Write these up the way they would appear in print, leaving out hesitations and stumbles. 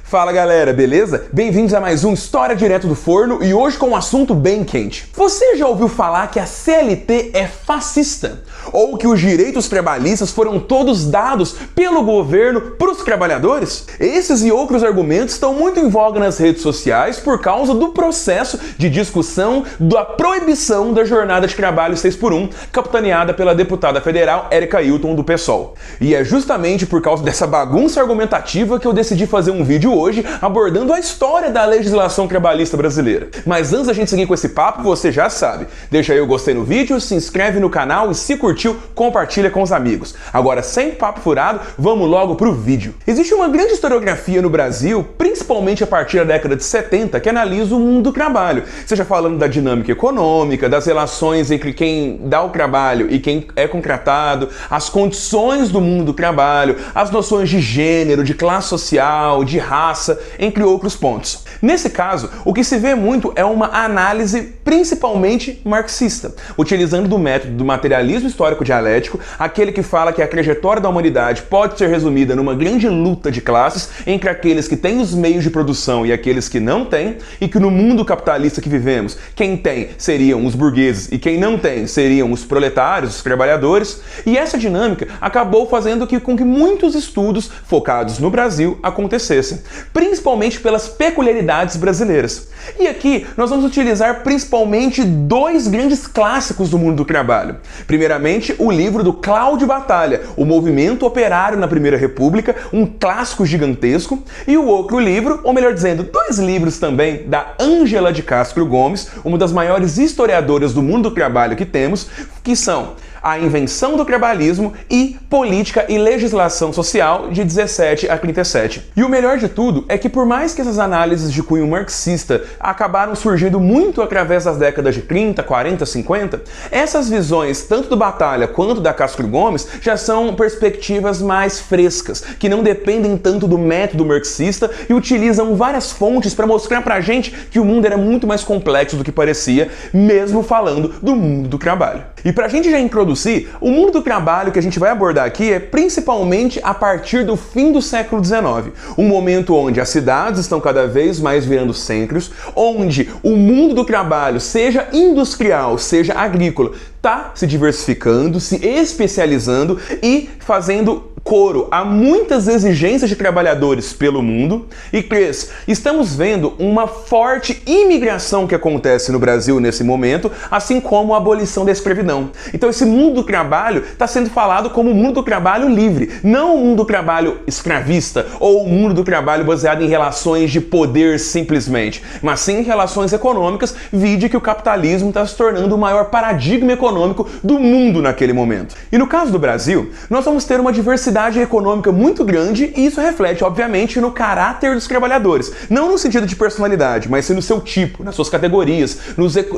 Fala galera, beleza? Bem-vindos a mais um História Direto do Forno e hoje com um assunto bem quente. Você já ouviu falar que a CLT é fascista? Ou que os direitos trabalhistas foram todos dados pelo governo para os trabalhadores? Esses e outros argumentos estão muito em voga nas redes sociais por causa do processo de discussão da proibição da jornada de trabalho 6x1, capitaneada pela deputada federal Érica Hilton do PSOL. E é justamente por causa dessa bagunça argumentativa que eu decidi fazer um vídeo hoje abordando a história da legislação trabalhista brasileira. Mas antes da gente seguir com esse papo, você já sabe, deixa aí o gostei no vídeo, se inscreve no canal e se curtiu, compartilha com os amigos. Agora, sem papo furado, vamos logo pro vídeo. Existe uma grande historiografia no Brasil, principalmente a partir da década de 70, que analisa o mundo do trabalho, seja falando da dinâmica econômica, das relações entre quem dá o trabalho e quem é contratado, as condições do mundo do trabalho, as noções de gênero, de classe social, de raça, entre outros pontos. Nesse caso, o que se vê muito é uma análise principalmente marxista, utilizando do método do materialismo histórico dialético, aquele que fala que a trajetória da humanidade pode ser resumida numa grande luta de classes entre aqueles que têm os meios de produção e aqueles que não têm, e que no mundo capitalista que vivemos, quem tem seriam os burgueses e quem não tem seriam os proletários, os trabalhadores, e essa dinâmica acabou fazendo com que muitos estudos focados no Brasil acontecessem, principalmente pelas peculiaridades brasileiras. E aqui nós vamos utilizar principalmente dois grandes clássicos do mundo do trabalho. Primeiramente, o livro do Cláudio Batalha, O Movimento Operário na Primeira República, um clássico gigantesco, e o outro livro, ou melhor dizendo, dois livros também, da Ângela de Castro Gomes, uma das maiores historiadoras do mundo do trabalho que temos, que são A Invenção do Trabalhismo e Política e Legislação Social, de 17 a 37. E o melhor de tudo é que, por mais que essas análises de cunho marxista acabaram surgindo muito através das décadas de 30, 40, 50, essas visões, tanto do Batalha quanto da Castro Gomes, já são perspectivas mais frescas, que não dependem tanto do método marxista e utilizam várias fontes para mostrar pra gente que o mundo era muito mais complexo do que parecia, mesmo falando do mundo do trabalho. E pra gente já introduzir, o mundo do trabalho que a gente vai abordar aqui é principalmente a partir do fim do século XIX, um momento onde as cidades estão cada vez mais virando centros, onde o mundo do trabalho, seja industrial, seja agrícola, está se diversificando, se especializando e fazendo coro a muitas exigências de trabalhadores pelo mundo. E 3, estamos vendo uma forte imigração que acontece no Brasil nesse momento, assim como a abolição da escravidão. Então esse mundo do trabalho está sendo falado como o mundo do trabalho livre, não o mundo do trabalho escravista ou o mundo do trabalho baseado em relações de poder simplesmente, mas sim em relações econômicas, vide que o capitalismo está se tornando o maior paradigma econômico do mundo naquele momento. E no caso do Brasil, nós vamos ter uma diversidade econômica muito grande e isso reflete, obviamente, no caráter dos trabalhadores. Não no sentido de personalidade, mas sim no seu tipo, nas suas categorias,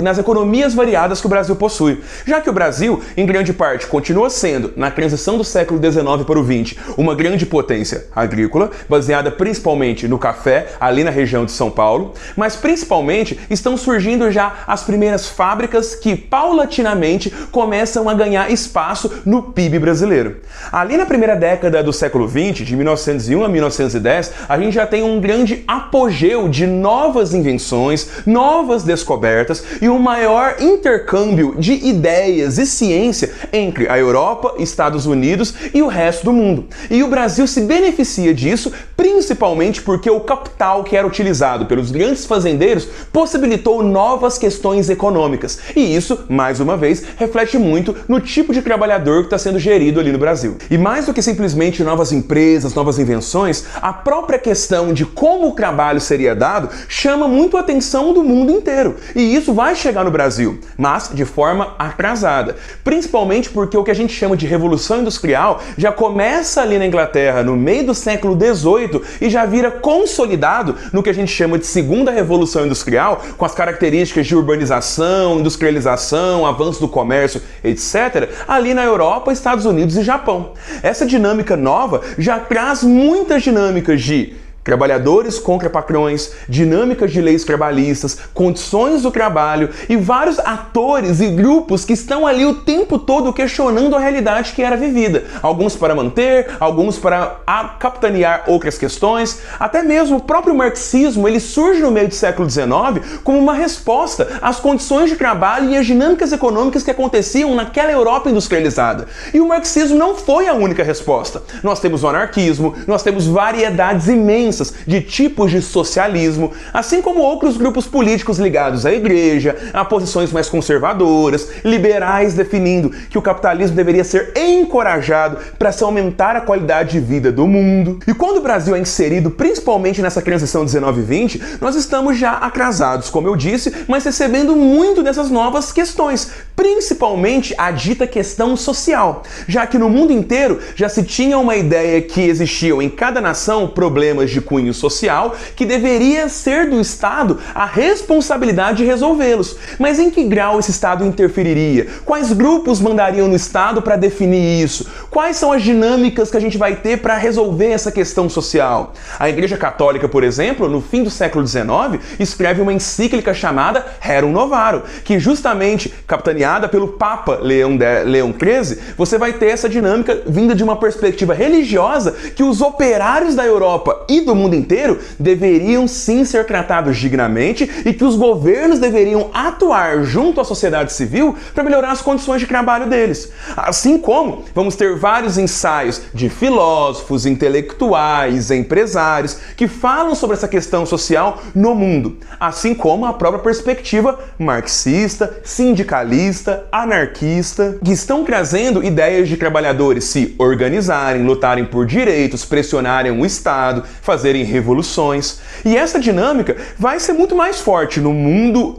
nas economias variadas que o Brasil possui. Já que o Brasil, em grande parte, continua sendo, na transição do século XIX para o XX, uma grande potência agrícola, baseada principalmente no café, ali na região de São Paulo, mas principalmente estão surgindo já as primeiras fábricas que, paulatinamente, começam a ganhar espaço no PIB brasileiro. Ali na primeira década do século XX, de 1901 a 1910, a gente já tem um grande apogeu de novas invenções, novas descobertas e um maior intercâmbio de ideias e ciência entre a Europa, Estados Unidos e o resto do mundo. E o Brasil se beneficia disso principalmente porque o capital que era utilizado pelos grandes fazendeiros possibilitou novas questões econômicas. E isso, mais uma vez, reflete muito no tipo de trabalhador que está sendo gerido ali no Brasil. E mais do que simplesmente novas empresas, novas invenções, a própria questão de como o trabalho seria dado chama muito a atenção do mundo inteiro. E isso vai chegar no Brasil, mas de forma atrasada. Principalmente porque o que a gente chama de Revolução Industrial já começa ali na Inglaterra no meio do século XVIII e já vira consolidado no que a gente chama de Segunda Revolução Industrial, com as características de urbanização, industrialização, avanço do comércio, etc., ali na Europa, Estados Unidos e Japão. Essa dinâmica nova já traz muitas dinâmicas de trabalhadores contra patrões, dinâmicas de leis trabalhistas, condições do trabalho e vários atores e grupos que estão ali o tempo todo questionando a realidade que era vivida. Alguns para manter, alguns para capitanear outras questões. Até mesmo o próprio marxismo, ele surge no meio do século XIX como uma resposta às condições de trabalho e às dinâmicas econômicas que aconteciam naquela Europa industrializada. E o marxismo não foi a única resposta. Nós temos o anarquismo, nós temos variedades imensas de tipos de socialismo, assim como outros grupos políticos ligados à igreja, a posições mais conservadoras, liberais definindo que o capitalismo deveria ser encorajado para se aumentar a qualidade de vida do mundo. E quando o Brasil é inserido principalmente nessa transição 19 e 20, nós estamos já atrasados, como eu disse, mas recebendo muito dessas novas questões, principalmente a dita questão social, já que no mundo inteiro já se tinha uma ideia que existiam em cada nação problemas de cunho social que deveria ser do Estado a responsabilidade de resolvê-los. Mas em que grau esse Estado interferiria? Quais grupos mandariam no Estado para definir isso? Quais são as dinâmicas que a gente vai ter para resolver essa questão social? A Igreja Católica, por exemplo, no fim do século XIX, escreve uma encíclica chamada Rerum Novarum, que justamente capitaneada pelo Papa Leão XIII, você vai ter essa dinâmica vinda de uma perspectiva religiosa que os operários da Europa e do mundo inteiro deveriam sim ser tratados dignamente e que os governos deveriam atuar junto à sociedade civil para melhorar as condições de trabalho deles. Assim como vamos ter vários ensaios de filósofos, intelectuais, empresários que falam sobre essa questão social no mundo, assim como a própria perspectiva marxista, sindicalista, anarquista, que estão trazendo ideias de trabalhadores se organizarem, lutarem por direitos, pressionarem o Estado, fazerem revoluções. E essa dinâmica vai ser muito mais forte no mundo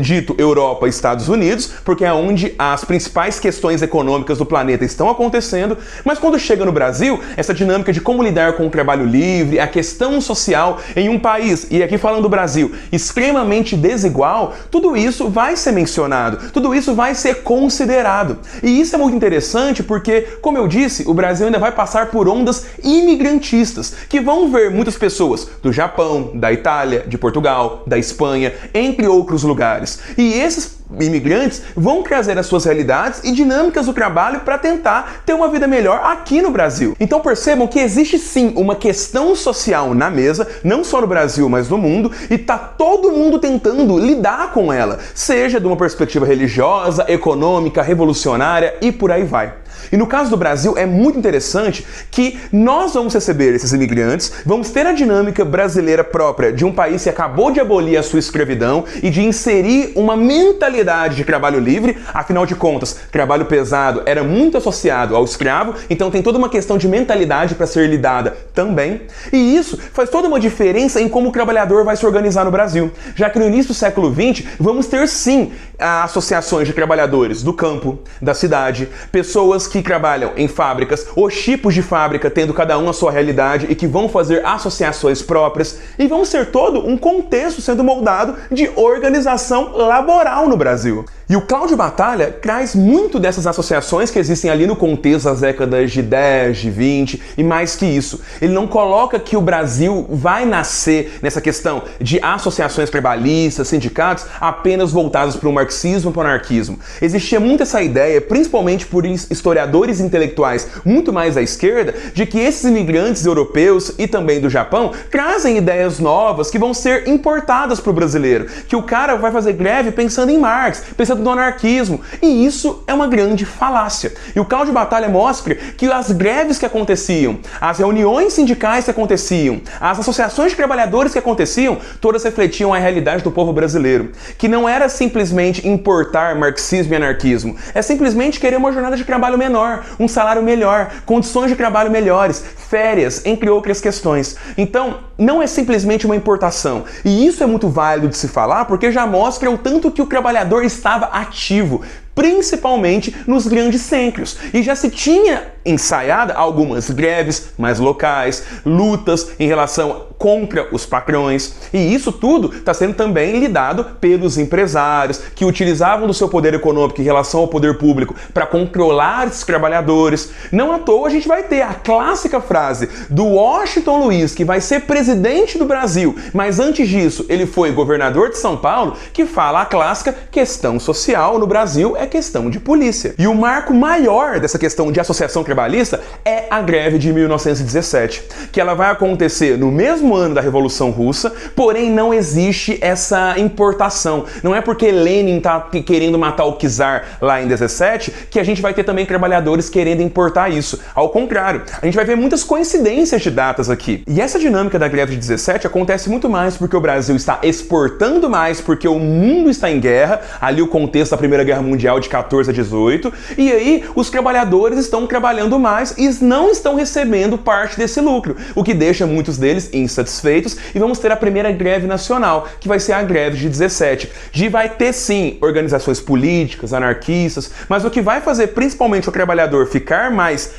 dito Europa e Estados Unidos, porque é onde as principais questões econômicas do planeta estão acontecendo, mas quando chega no Brasil, essa dinâmica de como lidar com o trabalho livre, a questão social em um país, e aqui falando do Brasil, extremamente desigual, tudo isso vai ser mencionado, tudo isso vai ser considerado. E isso é muito interessante porque, como eu disse, o Brasil ainda vai passar por ondas imigrantistas, que vão ver muitas pessoas do Japão, da Itália, de Portugal, da Espanha, entre outros lugares. E esses imigrantes vão trazer as suas realidades e dinâmicas do trabalho para tentar ter uma vida melhor aqui no Brasil. Então percebam que existe sim uma questão social na mesa, não só no Brasil, mas no mundo, e tá todo mundo tentando lidar com ela, seja de uma perspectiva religiosa, econômica, revolucionária e por aí vai. E no caso do Brasil é muito interessante que nós vamos receber esses imigrantes, vamos ter a dinâmica brasileira própria de um país que acabou de abolir a sua escravidão e de inserir uma mentalidade de trabalho livre. Afinal de contas, trabalho pesado era muito associado ao escravo, então tem toda uma questão de mentalidade para ser lidada também. E isso faz toda uma diferença em como o trabalhador vai se organizar no Brasil, já que no início do século XX vamos ter sim associações de trabalhadores do campo, da cidade, pessoas que trabalham em fábricas, os tipos de fábrica tendo cada um a sua realidade e que vão fazer associações próprias, e vamos ter todo um contexto sendo moldado de organização laboral no Brasil. E o Cláudio Batalha traz muito dessas associações que existem ali no contexto das décadas de 10, de 20 e mais que isso. Ele não coloca que o Brasil vai nascer nessa questão de associações trabalhistas, sindicatos, apenas voltados para o marxismo e para o anarquismo. Existia muito essa ideia, principalmente por historiadores intelectuais muito mais à esquerda, de que esses imigrantes europeus e também do Japão trazem ideias novas que vão ser importadas para o brasileiro. Que o cara vai fazer greve pensando em Marx, pensando do anarquismo, e isso é uma grande falácia. E o Cláudio Batalha mostra que as greves que aconteciam, as reuniões sindicais que aconteciam, as associações de trabalhadores que aconteciam, todas refletiam a realidade do povo brasileiro, que não era simplesmente importar marxismo e anarquismo, é simplesmente querer uma jornada de trabalho menor, um salário melhor, condições de trabalho melhores, férias, entre outras questões. Então, não é simplesmente uma importação. E isso é muito válido de se falar porque já mostra o tanto que o trabalhador estava ativo, principalmente nos grandes centros. E já se tinha ensaiada algumas greves mais locais, lutas em relação contra os patrões, e isso tudo está sendo também lidado pelos empresários que utilizavam do seu poder econômico em relação ao poder público para controlar esses trabalhadores. Não à toa a gente vai ter a clássica frase do Washington Luiz, que vai ser presidente do Brasil, mas antes disso ele foi governador de São Paulo, que fala a clássica: questão social no Brasil é questão de polícia. E o marco maior dessa questão de associação trabalhista é a greve de 1917, que ela vai acontecer no mesmo ano da Revolução Russa, porém não existe essa importação. Não é porque Lenin está querendo matar o czar lá em 17 que a gente vai ter também trabalhadores querendo importar isso. Ao contrário, a gente vai ver muitas coincidências de datas aqui. E essa dinâmica da greve de 17 acontece muito mais porque o Brasil está exportando mais, porque o mundo está em guerra, ali o contexto da Primeira Guerra Mundial de 14 a 18, e aí os trabalhadores estão trabalhando mais e não estão recebendo parte desse lucro, o que deixa muitos deles insatisfeitos, e vamos ter a primeira greve nacional, que vai ser a greve de 17. Vai ter sim organizações políticas, anarquistas, mas o que vai fazer principalmente o trabalhador ficar mais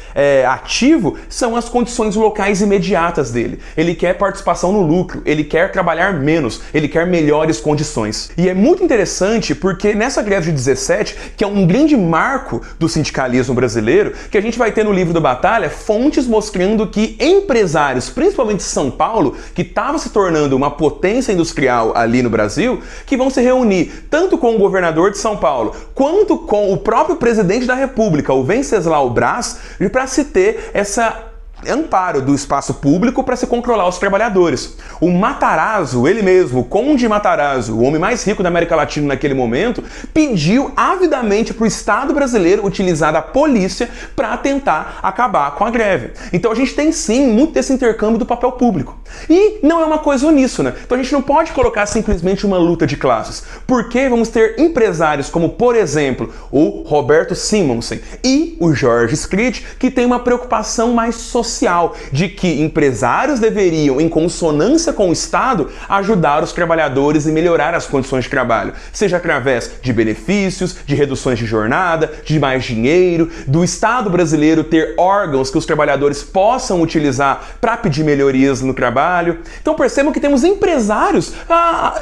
ativo são as condições locais imediatas dele. Ele quer participação no lucro, ele quer trabalhar menos, ele quer melhores condições. E é muito interessante porque nessa greve de 17, que é um grande marco do sindicalismo brasileiro, que a gente vai ter no livro do Batalha fontes mostrando que empresários, principalmente de São Paulo, que estava se tornando uma potência industrial ali no Brasil, que vão se reunir tanto com o governador de São Paulo, quanto com o próprio presidente da República, o Venceslau Braz, para se ter essa amparo do espaço público para se controlar os trabalhadores. O Matarazzo, ele mesmo, o Conde Matarazzo, o homem mais rico da América Latina naquele momento, pediu avidamente para o Estado brasileiro utilizar a polícia para tentar acabar com a greve. Então a gente tem sim muito desse intercâmbio do papel público. E não é uma coisa uníssona. Então a gente não pode colocar simplesmente uma luta de classes, porque vamos ter empresários como, por exemplo, o Roberto Simonsen e o George Scrit, que tem uma preocupação mais social, de que empresários deveriam, em consonância com o Estado, ajudar os trabalhadores e melhorar as condições de trabalho, seja através de benefícios, de reduções de jornada, de mais dinheiro, do Estado brasileiro ter órgãos que os trabalhadores possam utilizar para pedir melhorias no trabalho. Então percebam que temos empresários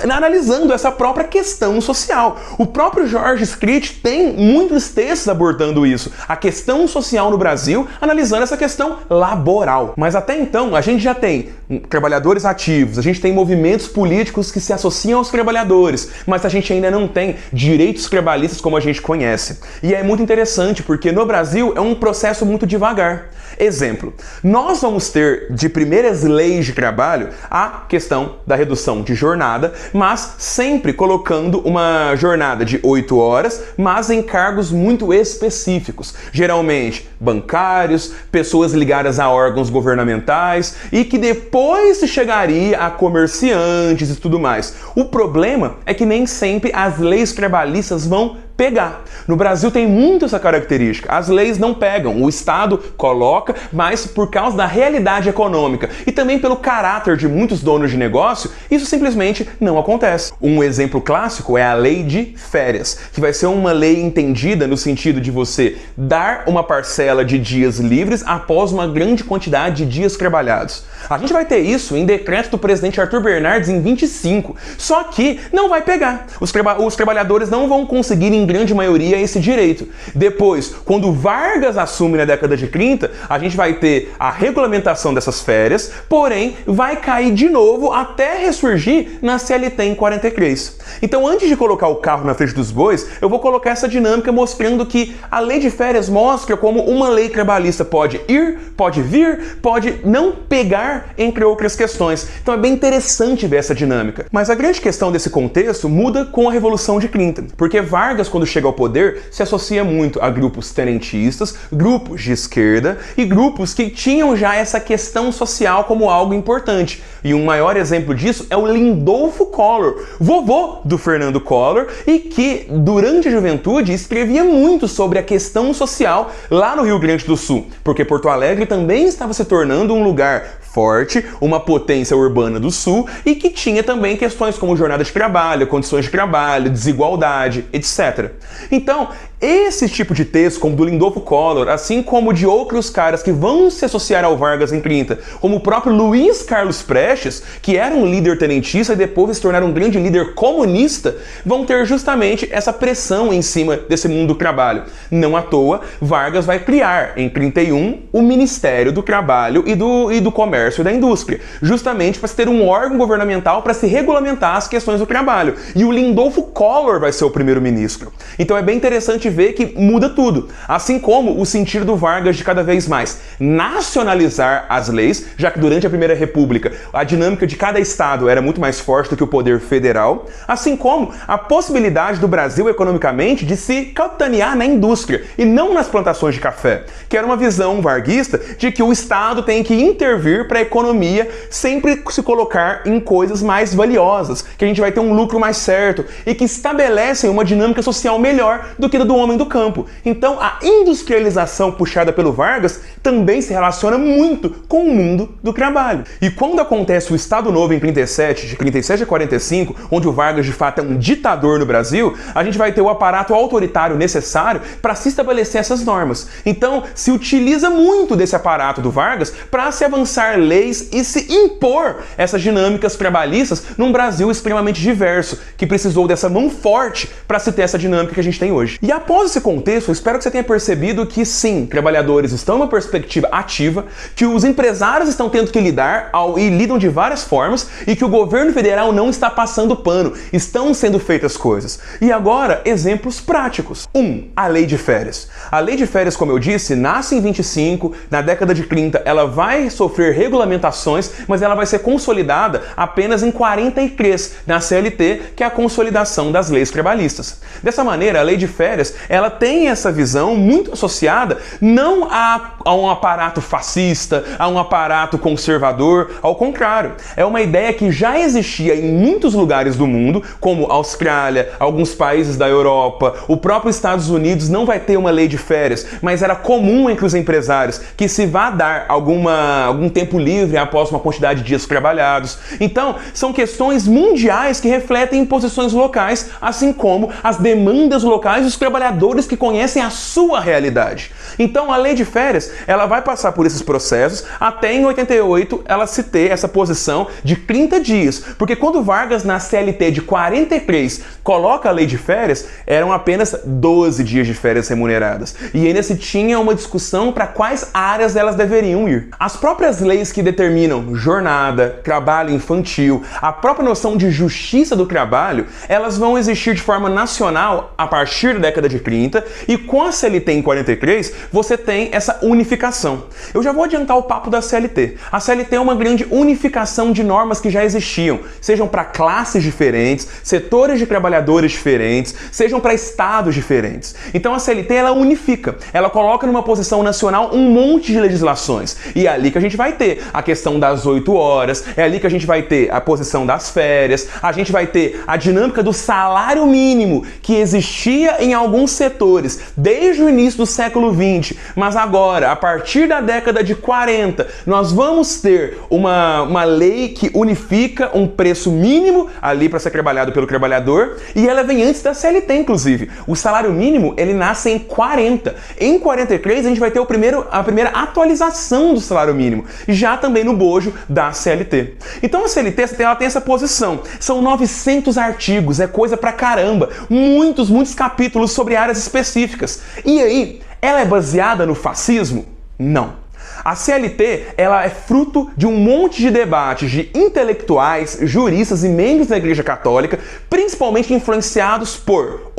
analisando essa própria questão social. O próprio George Scrit tem muitos textos abordando isso, a questão social no Brasil, analisando essa questão laboral. Mas até então a gente já tem trabalhadores ativos, a gente tem movimentos políticos que se associam aos trabalhadores, mas a gente ainda não tem direitos trabalhistas como a gente conhece. E é muito interessante porque no Brasil é um processo muito devagar. Exemplo, nós vamos ter de primeiras leis de trabalho a questão da redução de jornada, mas sempre colocando uma jornada de 8 horas, mas em cargos muito específicos. Geralmente bancários, pessoas ligadas a órgãos governamentais e que depois se chegaria a comerciantes e tudo mais. O problema é que nem sempre as leis trabalhistas vão pegar. No Brasil tem muito essa característica. As leis não pegam, o Estado coloca, mas por causa da realidade econômica e também pelo caráter de muitos donos de negócio, isso simplesmente não acontece. Um exemplo clássico é a lei de férias, que vai ser uma lei entendida no sentido de você dar uma parcela de dias livres após uma grande quantidade de dias trabalhados. A gente vai ter isso em decreto do presidente Arthur Bernardes em 25, só que não vai pegar. Os trabalhadores não vão conseguir em grande maioria esse direito. Depois, quando Vargas assume na década de 30, a gente vai ter a regulamentação dessas férias, porém vai cair de novo até ressurgir na CLT em 43. Então, antes de colocar o carro na frente dos bois, eu vou colocar essa dinâmica mostrando que a lei de férias mostra como uma lei trabalhista pode ir, pode vir, pode não pegar, entre outras questões. Então é bem interessante ver essa dinâmica. Mas a grande questão desse contexto muda com a Revolução de 30, porque Vargas, quando chega ao poder, se associa muito a grupos tenentistas, grupos de esquerda e grupos que tinham já essa questão social como algo importante. E um maior exemplo disso é o Lindolfo Collor, vovô do Fernando Collor, e que durante a juventude escrevia muito sobre a questão social lá no Rio Grande do Sul, porque Porto Alegre também estava se tornando um lugar forte, uma potência urbana do Sul e que tinha também questões como jornada de trabalho, condições de trabalho, desigualdade, etc. Então, Esse tipo de texto, como do Lindolfo Collor, assim como de outros caras que vão se associar ao Vargas em 30, como o próprio Luiz Carlos Prestes, que era um líder tenentista e depois se tornar um grande líder comunista, vão ter justamente essa pressão em cima desse mundo do trabalho. Não à toa, Vargas vai criar, em 31, o Ministério do Trabalho e do Comércio e da Indústria, justamente para se ter um órgão governamental para se regulamentar as questões do trabalho. E o Lindolfo Collor vai ser o primeiro-ministro. Então é bem interessante ver que muda tudo. Assim como o sentido do Vargas de cada vez mais nacionalizar as leis, já que durante a Primeira República a dinâmica de cada estado era muito mais forte do que o poder federal, assim como a possibilidade do Brasil economicamente de se capitanear na indústria e não nas plantações de café, que era uma visão varguista de que o Estado tem que intervir para a economia sempre se colocar em coisas mais valiosas, que a gente vai ter um lucro mais certo e que estabelecem uma dinâmica social melhor do que a do homem do campo. Então a industrialização puxada pelo Vargas também se relaciona muito com o mundo do trabalho. E quando acontece o Estado Novo em 37, de 37 a 45, onde o Vargas de fato é um ditador no Brasil, a gente vai ter o aparato autoritário necessário para se estabelecer essas normas. Então se utiliza muito desse aparato do Vargas para se avançar leis e se impor essas dinâmicas trabalhistas num Brasil extremamente diverso, que precisou dessa mão forte para se ter essa dinâmica que a gente tem hoje. E após esse contexto, eu espero que você tenha percebido que sim, trabalhadores estão numa perspectiva ativa, que os empresários estão tendo que lidar e lidam de várias formas e que o governo federal não está passando pano, estão sendo feitas coisas. E agora, exemplos práticos. 1. A lei de férias. A lei de férias, como eu disse, nasce em 25, na década de 30 ela vai sofrer regulamentações, mas ela vai ser consolidada apenas em 43, na CLT, que é a consolidação das leis trabalhistas. Dessa maneira, a lei de férias, ela tem essa visão muito associada não a um aparato fascista, a um aparato conservador, ao contrário. É uma ideia que já existia em muitos lugares do mundo, como Austrália, alguns países da Europa, o próprio Estados Unidos não vai ter uma lei de férias, mas era comum entre os empresários que se vá dar algum tempo livre após uma quantidade de dias trabalhados. Então, são questões mundiais que refletem posições locais, assim como as demandas locais dos trabalhadores que conhecem a sua realidade. Então, a lei de férias, ela vai passar por esses processos até em 88 ela se ter essa posição de 30 dias, porque quando Vargas na CLT de 43 coloca a lei de férias, eram apenas 12 dias de férias remuneradas. E ainda se tinha uma discussão para quais áreas elas deveriam ir. As próprias leis que determinam jornada, trabalho infantil, a própria noção de justiça do trabalho, elas vão existir de forma nacional a partir da década de 30 e com a CLT em 43 você tem essa unificação. Eu já vou adiantar o papo da CLT. A CLT é uma grande unificação de normas que já existiam, sejam para classes diferentes, setores de trabalhadores diferentes, sejam para estados diferentes. Então a CLT ela unifica, ela coloca numa posição nacional um monte de legislações. E é ali que a gente vai ter a questão das 8 horas, é ali que a gente vai ter a posição das férias, a gente vai ter a dinâmica do salário mínimo que existia em alguns setores desde o início do século XX, mas agora, a partir da década de 40, nós vamos ter uma lei que unifica um preço mínimo ali para ser trabalhado pelo trabalhador e ela vem antes da CLT, inclusive. O salário mínimo, ele nasce em 40. Em 43, a gente vai ter a primeira atualização do salário mínimo, já também no bojo da CLT. Então a CLT ela tem essa posição. São 900 artigos, é coisa pra caramba. Muitos capítulos sobre áreas específicas. E aí, ela é baseada no fascismo? Não. A CLT ela é fruto de um monte de debates de intelectuais, juristas e membros da Igreja Católica, principalmente influenciados por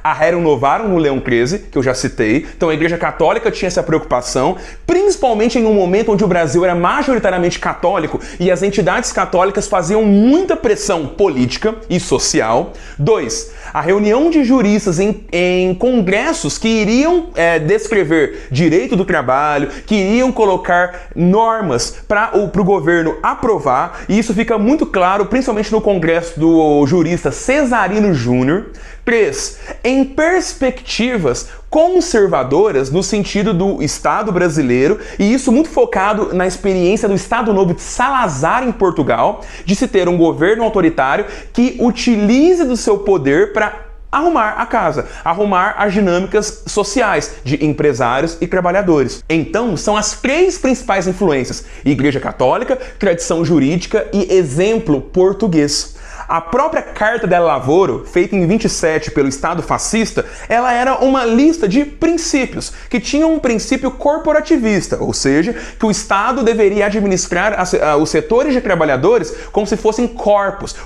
a Rerum Novarum no Leão XIII, que eu já citei. Então a Igreja Católica tinha essa preocupação, principalmente em um momento onde o Brasil era majoritariamente católico e as entidades católicas faziam muita pressão política e social. 2. A reunião de juristas em congressos que iriam descrever direito do trabalho, que iriam colocar normas para o governo aprovar, e isso fica muito claro, principalmente no congresso do jurista Cesarino Júnior. 3. Em perspectivas conservadoras no sentido do Estado brasileiro, e isso muito focado na experiência do Estado Novo de Salazar em Portugal, de se ter um governo autoritário que utilize do seu poder para arrumar a casa, arrumar as dinâmicas sociais de empresários e trabalhadores. Então, são as três principais influências: Igreja Católica, tradição jurídica e exemplo português. A própria Carta del Lavoro, feita em 27 pelo Estado fascista, ela era uma lista de princípios, que tinham um princípio corporativista, ou seja, que o Estado deveria administrar os setores de trabalhadores como se fossem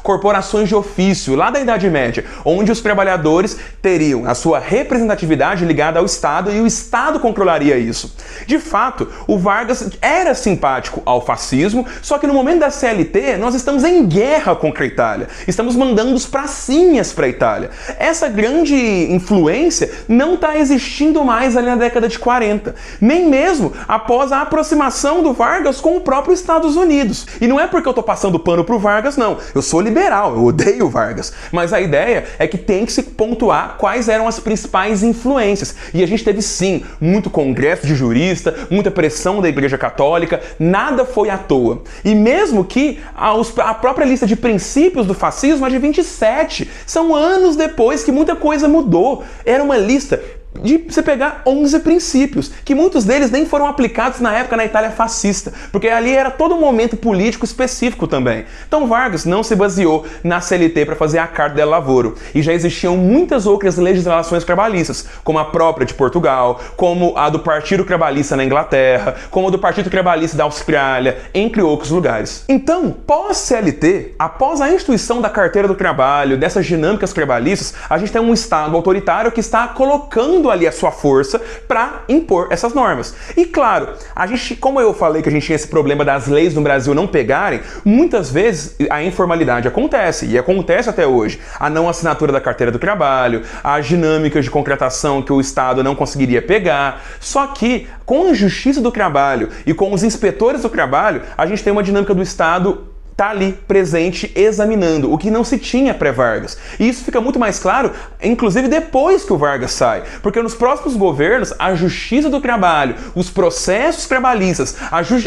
corporações de ofício, lá da Idade Média, onde os trabalhadores teriam a sua representatividade ligada ao Estado e o Estado controlaria isso. De fato, o Vargas era simpático ao fascismo, só que no momento da CLT nós estamos em guerra contra a Itália. Estamos mandando os pracinhas para a Itália. Essa grande influência não está existindo mais ali na década de 40, nem mesmo após a aproximação do Vargas com o próprio Estados Unidos. E não é porque eu estou passando pano pro Vargas, não. Eu sou liberal, eu odeio o Vargas. Mas a ideia é que tem que se pontuar quais eram as principais influências. E a gente teve, sim, muito congresso de jurista, muita pressão da Igreja Católica, nada foi à toa. E mesmo que a própria lista de princípios do fascismo é de 27. São anos depois que muita coisa mudou. Era uma lista de você pegar 11 princípios, que muitos deles nem foram aplicados na época na Itália fascista, porque ali era todo um momento político específico também. Então Vargas não se baseou na CLT para fazer a Carta del Lavoro, e já existiam muitas outras legislações trabalhistas, como a própria de Portugal, como a do Partido Trabalhista na Inglaterra, como a do Partido Trabalhista da Austrália, entre outros lugares. Então, pós-CLT, após a instituição da Carteira do Trabalho, dessas dinâmicas trabalhistas, a gente tem um Estado autoritário que está colocando ali a sua força para impor essas normas. E claro, a gente, como eu falei que a gente tinha esse problema das leis no Brasil não pegarem, muitas vezes a informalidade acontece, e acontece até hoje. A não assinatura da Carteira do Trabalho, as dinâmicas de contratação que o Estado não conseguiria pegar. Só que com a Justiça do Trabalho e com os inspetores do trabalho, a gente tem uma dinâmica do Estado está ali presente examinando, o que não se tinha pré-Vargas. E isso fica muito mais claro, inclusive depois que o Vargas sai, porque nos próximos governos, a Justiça do Trabalho, os processos trabalhistas,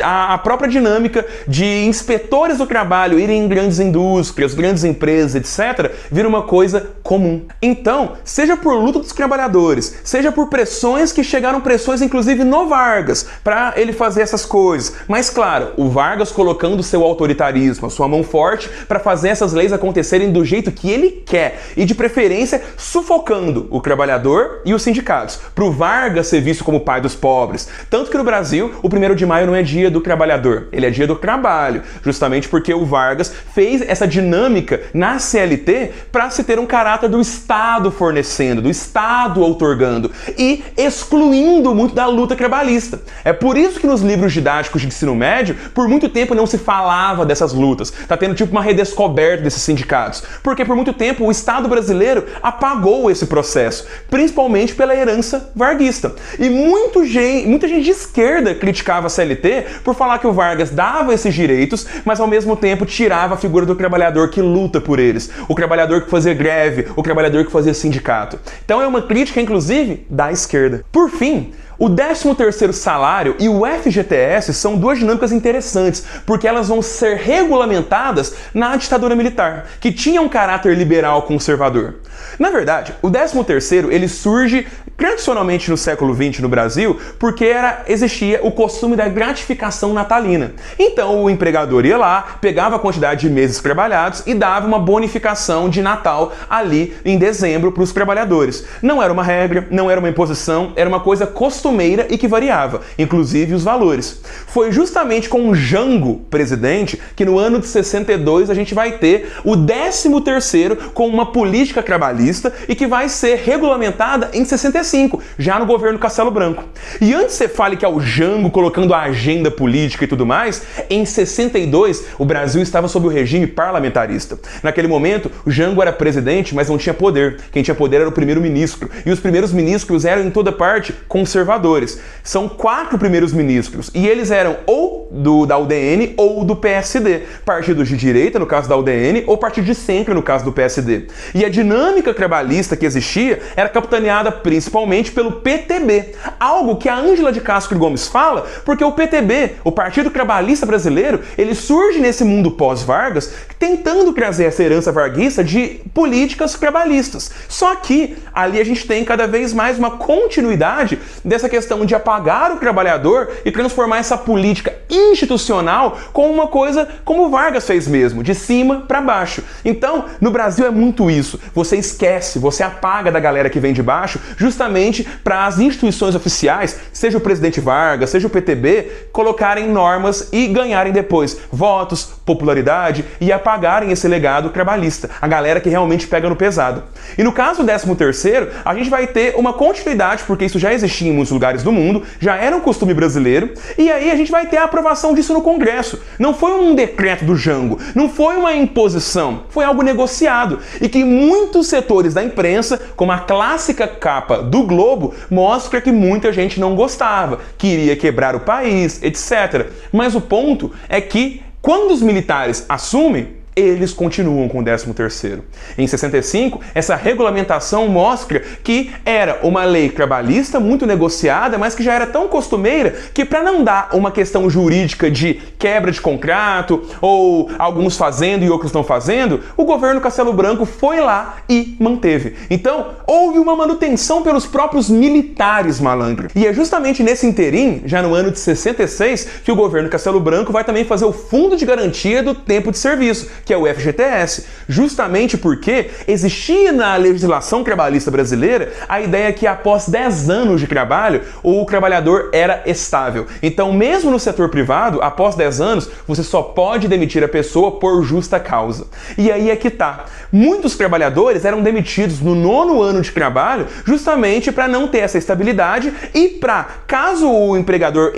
a própria dinâmica de inspetores do trabalho irem em grandes indústrias, grandes empresas, etc., vira uma coisa comum. Então, seja por luta dos trabalhadores, seja por pressões que chegaram, pressões inclusive no Vargas, para ele fazer essas coisas. Mas claro, o Vargas colocando seu autoritarismo, a sua mão forte para fazer essas leis acontecerem do jeito que ele quer e de preferência sufocando o trabalhador e os sindicatos, para o Vargas ser visto como o pai dos pobres. Tanto que no Brasil o 1º de maio não é dia do trabalhador, ele é dia do trabalho, justamente porque o Vargas fez essa dinâmica na CLT para se ter um caráter do Estado fornecendo, do Estado outorgando e excluindo muito da luta trabalhista. É por isso que nos livros didáticos de ensino médio por muito tempo não se falava dessas lutas. Tá tendo tipo uma redescoberta desses sindicatos. Porque por muito tempo o Estado brasileiro apagou esse processo, principalmente pela herança varguista. E muita gente de esquerda criticava a CLT por falar que o Vargas dava esses direitos, mas ao mesmo tempo tirava a figura do trabalhador que luta por eles, o trabalhador que fazia greve, o trabalhador que fazia sindicato. Então é uma crítica, inclusive, da esquerda. Por fim, o 13º salário e o FGTS são duas dinâmicas interessantes, porque elas vão ser regulamentadas na ditadura militar, que tinha um caráter liberal conservador. Na verdade, o 13º ele surge tradicionalmente no século XX no Brasil porque existia o costume da gratificação natalina. Então o empregador ia lá, pegava a quantidade de meses trabalhados e dava uma bonificação de Natal ali em dezembro para os trabalhadores. Não era uma regra, não era uma imposição, era uma coisa costumeira e que variava, inclusive os valores. Foi justamente com o Jango presidente que no ano de 62 a gente vai ter o 13º com uma política trabalhista e que vai ser regulamentada em 65, já no governo Castelo Branco. E antes você fale que é o Jango colocando a agenda política e tudo mais, em 62 o Brasil estava sob o regime parlamentarista. Naquele momento o Jango era presidente, mas não tinha poder. Quem tinha poder era o primeiro-ministro. E os primeiros ministros eram em toda parte conservadores. São 4 primeiros ministros e eles eram ou da UDN ou do PSD. Partidos de direita, no caso da UDN, ou partido de centro, no caso do PSD. E a dinâmica trabalhista que existia era capitaneada principalmente pelo PTB. Algo que a Ângela de Castro Gomes fala, porque o PTB, o Partido Trabalhista Brasileiro, ele surge nesse mundo pós-Vargas tentando trazer essa herança varguista de políticas trabalhistas. Só que ali a gente tem cada vez mais uma continuidade dessa questão de apagar o trabalhador e transformar essa política institucional com uma coisa como Vargas fez mesmo, de cima para baixo. Então, no Brasil é muito isso. Você esquece, você apaga da galera que vem de baixo, justamente para as instituições oficiais, seja o presidente Vargas, seja o PTB, colocarem normas e ganharem depois votos, popularidade e apagarem esse legado trabalhista, a galera que realmente pega no pesado. E no caso do 13º, a gente vai ter uma continuidade, porque isso já existia em muitos lugares do mundo, já era um costume brasileiro, e aí a gente vai ter a aprovação disso no Congresso. Não foi um decreto do Jango, não foi uma imposição, foi algo negociado, e que muitos setores da imprensa, como a clássica capa do Globo, mostra que muita gente não gostava, queria quebrar o país, etc. Mas o ponto é que quando os militares assumem, eles continuam com o 13º. Em 65, essa regulamentação mostra que era uma lei trabalhista muito negociada, mas que já era tão costumeira que, para não dar uma questão jurídica de quebra de contrato, ou alguns fazendo e outros não fazendo, o governo Castelo Branco foi lá e manteve. Então, houve uma manutenção pelos próprios militares, malandro. E é justamente nesse interim, já no ano de 66, que o governo Castelo Branco vai também fazer o Fundo de Garantia do Tempo de Serviço, que é o FGTS, justamente porque existia na legislação trabalhista brasileira a ideia que após 10 anos de trabalho, o trabalhador era estável. Então, mesmo no setor privado, após 10 anos, você só pode demitir a pessoa por justa causa. E aí é que tá. Muitos trabalhadores eram demitidos no 9º ano de trabalho justamente para não ter essa estabilidade e para, caso o empregador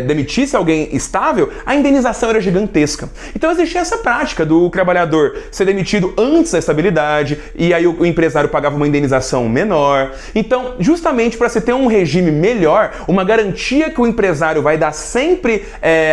demitisse alguém estável, a indenização era gigantesca. Então existia essa prática do trabalhador ser demitido antes da estabilidade e aí o empresário pagava uma indenização menor. Então, justamente para se ter um regime melhor, uma garantia que o empresário vai dar sempre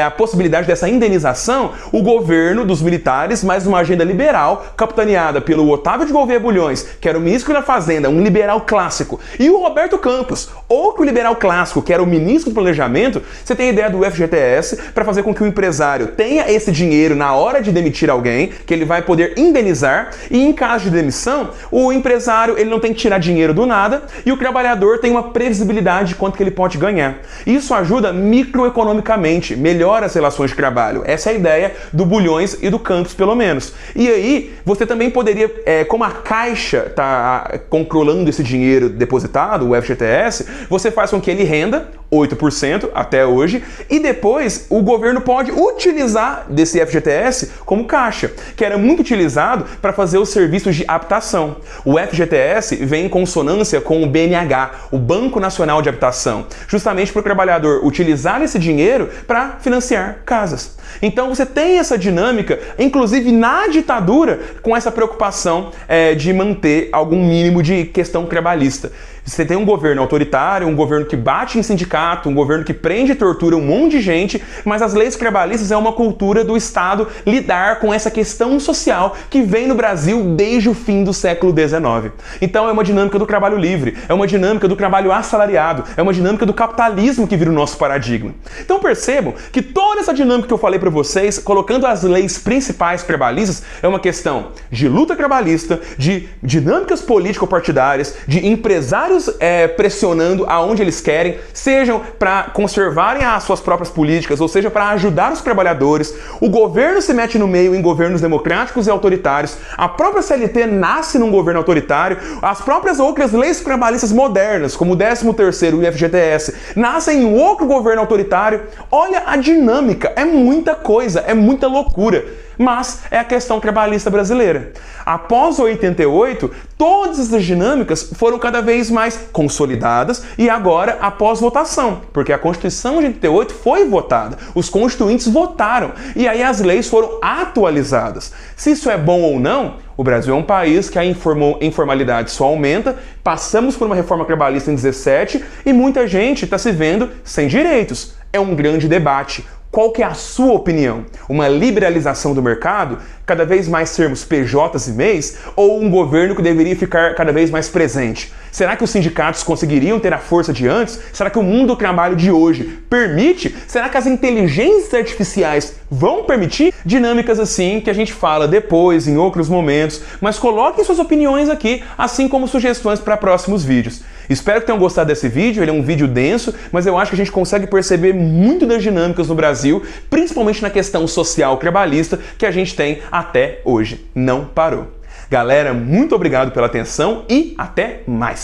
a possibilidade dessa indenização, o governo dos militares, mais uma agenda liberal, capitaneada pelo Otávio de Gouveia Bulhões, que era o ministro da Fazenda, um liberal clássico, e o Roberto Campos, outro liberal clássico, que era o ministro do Planejamento. Você tem a ideia do FGTS para fazer com que o empresário tenha esse dinheiro na hora de demitir alguém, que ele vai poder indenizar, e em caso de demissão, o empresário ele não tem que tirar dinheiro do nada e o trabalhador tem uma previsibilidade de quanto que ele pode ganhar. Isso ajuda microeconomicamente, melhora as relações de trabalho. Essa é a ideia do Bulhões e do Campos, pelo menos. E aí, você também poderia, como a Caixa está controlando esse dinheiro depositado, o FGTS, você faz com que ele renda 8% até hoje, e depois o governo pode utilizar desse FGTS como caixa, que era muito utilizado para fazer os serviços de habitação. O FGTS vem em consonância com o BNH, o Banco Nacional de Habitação, justamente para o trabalhador utilizar esse dinheiro para financiar casas. Então você tem essa dinâmica, inclusive na ditadura, com essa preocupação de manter algum mínimo de questão trabalhista. Você tem um governo autoritário, um governo que bate em sindicato, um governo que prende e tortura um monte de gente, mas as leis trabalhistas é uma cultura do Estado lidar com essa questão social que vem no Brasil desde o fim do século XIX. Então é uma dinâmica do trabalho livre, é uma dinâmica do trabalho assalariado, é uma dinâmica do capitalismo que vira o nosso paradigma. Então percebam que toda essa dinâmica que eu falei para vocês, colocando as leis principais trabalhistas, é uma questão de luta trabalhista, de dinâmicas político-partidárias, de empresários pressionando aonde eles querem, sejam para conservarem as suas próprias políticas, ou seja, para ajudar os trabalhadores. O governo se mete no meio em governos democráticos e autoritários. A própria CLT nasce num governo autoritário. As próprias outras leis trabalhistas modernas, como o 13º e o FGTS, nascem em outro governo autoritário. Olha a dinâmica, é muita coisa, é muita loucura. Mas é a questão trabalhista brasileira. Após 88, todas essas dinâmicas foram cada vez mais consolidadas e agora após votação, porque a Constituição de 88 foi votada, os constituintes votaram e aí as leis foram atualizadas. Se isso é bom ou não, o Brasil é um país que a informalidade só aumenta, passamos por uma reforma trabalhista em 17 e muita gente está se vendo sem direitos. É um grande debate. Qual que é a sua opinião? Uma liberalização do mercado cada vez mais sermos PJs e MEIs ou um governo que deveria ficar cada vez mais presente? Será que os sindicatos conseguiriam ter a força de antes? Será que o mundo do trabalho de hoje permite? Será que as inteligências artificiais vão permitir? Dinâmicas assim que a gente fala depois, em outros momentos, mas coloquem suas opiniões aqui, assim como sugestões para próximos vídeos. Espero que tenham gostado desse vídeo, ele é um vídeo denso, mas eu acho que a gente consegue perceber muito das dinâmicas no Brasil, principalmente na questão social trabalhista que a gente tem até hoje. Não parou. Galera, muito obrigado pela atenção e até mais!